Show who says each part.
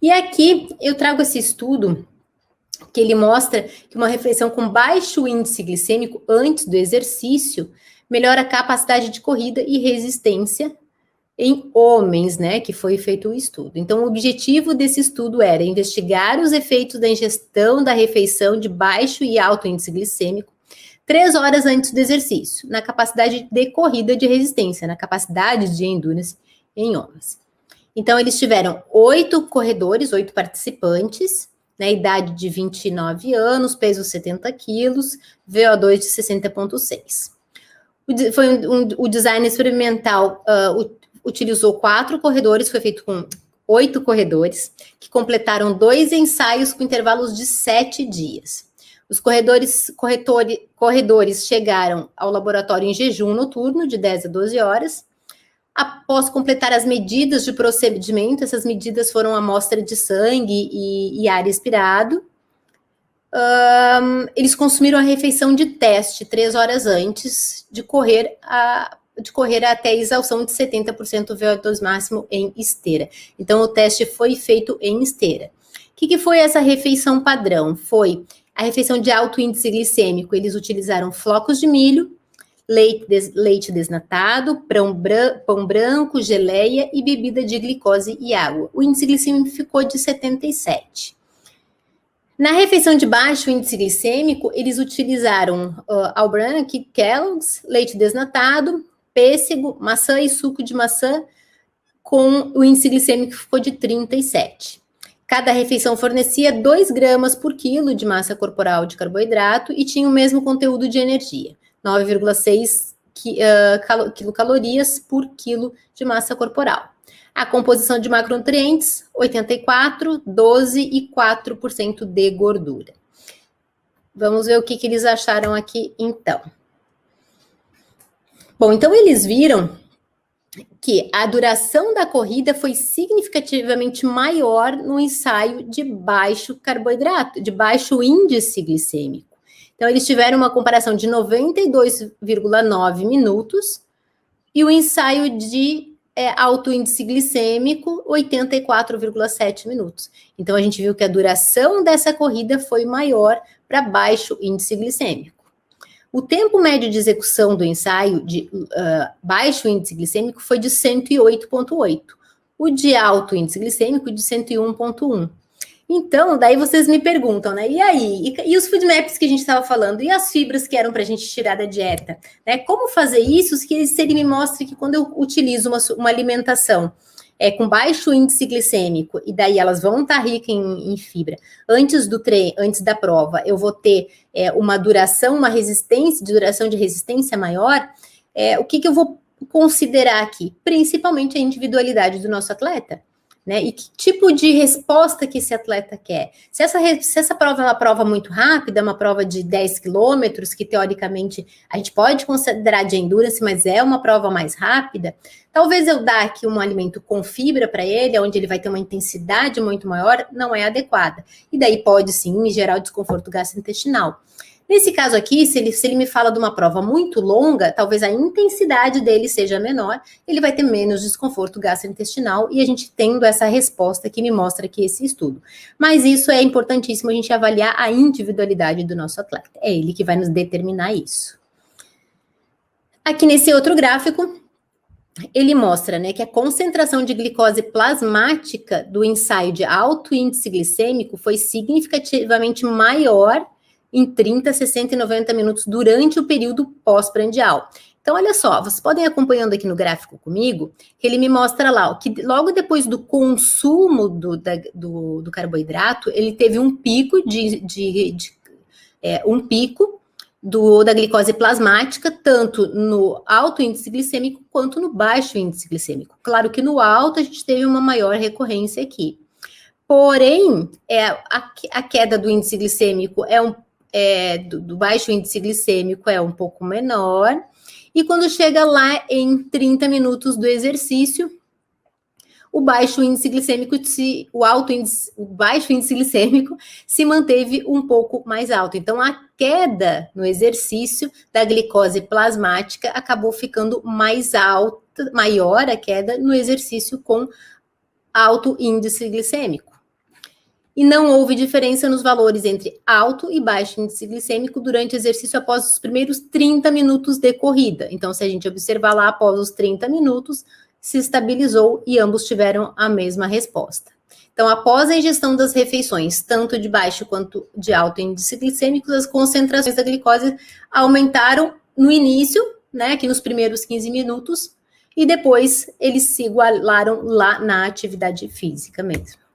Speaker 1: E aqui eu trago esse estudo que ele mostra que uma refeição com baixo índice glicêmico antes do exercício melhora a capacidade de corrida e resistência em homens, né, que foi feito o estudo. Então, o objetivo desse estudo era investigar os efeitos da ingestão da refeição de baixo e alto índice glicêmico 3 horas antes do exercício, na capacidade de corrida de resistência, na capacidade de endurance em homens. Então, eles tiveram 8 corredores, 8 participantes, né, idade de 29 anos, peso 70 quilos, VO2 de 60,6. O design experimental utilizou 4 corredores, foi feito com 8 corredores, que completaram 2 ensaios com intervalos de 7 dias. Os corredores chegaram ao laboratório em jejum noturno, de 10 a 12 horas. Após completar as medidas de procedimento, essas medidas foram amostra de sangue e ar expirado. Eles consumiram a refeição de teste 3 horas antes de correr até a exaustão de 70% VO2 máximo em esteira. Então, o teste foi feito em esteira. O que foi essa refeição padrão? Foi a refeição de alto índice glicêmico. Eles utilizaram flocos de milho, leite desnatado, pão branco, geleia e bebida de glicose e água. O índice glicêmico ficou de 77. Na refeição de baixo índice glicêmico, eles utilizaram Albranc, Kellogg's, leite desnatado, pêssego, maçã e suco de maçã, com o índice glicêmico que ficou de 37. Cada refeição fornecia 2 gramas por quilo de massa corporal de carboidrato e tinha o mesmo conteúdo de energia, 9,6 quilocalorias por quilo de massa corporal. A composição de macronutrientes, 84, 12 e 4% de gordura. Vamos ver o que eles acharam aqui, então. Bom, então eles viram que a duração da corrida foi significativamente maior no ensaio de baixo carboidrato, de baixo índice glicêmico. Então, eles tiveram uma comparação de 92,9 minutos e o ensaio de alto índice glicêmico, 84,7 minutos. Então, a gente viu que a duração dessa corrida foi maior para baixo índice glicêmico. O tempo médio de execução do ensaio de baixo índice glicêmico foi de 108,8. O de alto índice glicêmico de 101,1. Então, daí vocês me perguntam, né? E aí? E os food maps que a gente estava falando? E as fibras que eram para a gente tirar da dieta? Né? Como fazer isso se ele me mostra que quando eu utilizo uma alimentação com baixo índice glicêmico, e daí elas vão estar ricas em fibra, antes da prova, eu vou ter uma duração de resistência maior, o que eu vou considerar aqui? Principalmente a individualidade do nosso atleta. Né? E que tipo de resposta que esse atleta quer? Se essa prova é uma prova muito rápida, uma prova de 10 quilômetros, que teoricamente a gente pode considerar de endurance, mas é uma prova mais rápida, talvez eu dar aqui um alimento com fibra para ele, onde ele vai ter uma intensidade muito maior, não é adequada. E daí pode sim me gerar o desconforto gastrointestinal. Nesse caso aqui, se ele me fala de uma prova muito longa, talvez a intensidade dele seja menor, ele vai ter menos desconforto gastrointestinal e a gente tendo essa resposta que me mostra aqui esse estudo. Mas isso é importantíssimo a gente avaliar a individualidade do nosso atleta. É ele que vai nos determinar isso. Aqui nesse outro gráfico, ele mostra, né, que a concentração de glicose plasmática do ensaio de alto índice glicêmico foi significativamente maior em 30, 60 e 90 minutos durante o período pós-prandial. Então, olha só, vocês podem ir acompanhando aqui no gráfico comigo, que ele me mostra lá, que logo depois do consumo do carboidrato, ele teve um pico da glicose plasmática, tanto no alto índice glicêmico quanto no baixo índice glicêmico. Claro que no alto a gente teve uma maior recorrência aqui. Porém, a queda do índice glicêmico do baixo índice glicêmico é um pouco menor, e quando chega lá em 30 minutos do exercício, o baixo índice glicêmico, o baixo índice glicêmico se manteve um pouco mais alto. Então, a queda no exercício da glicose plasmática acabou ficando mais alta, maior a queda no exercício com alto índice glicêmico. E não houve diferença nos valores entre alto e baixo índice glicêmico durante o exercício após os primeiros 30 minutos de corrida. Então, se a gente observar lá, após os 30 minutos, se estabilizou e ambos tiveram a mesma resposta. Então, após a ingestão das refeições, tanto de baixo quanto de alto índice glicêmico, as concentrações da glicose aumentaram no início, né, aqui nos primeiros 15 minutos, e depois eles se igualaram lá na atividade física mesmo.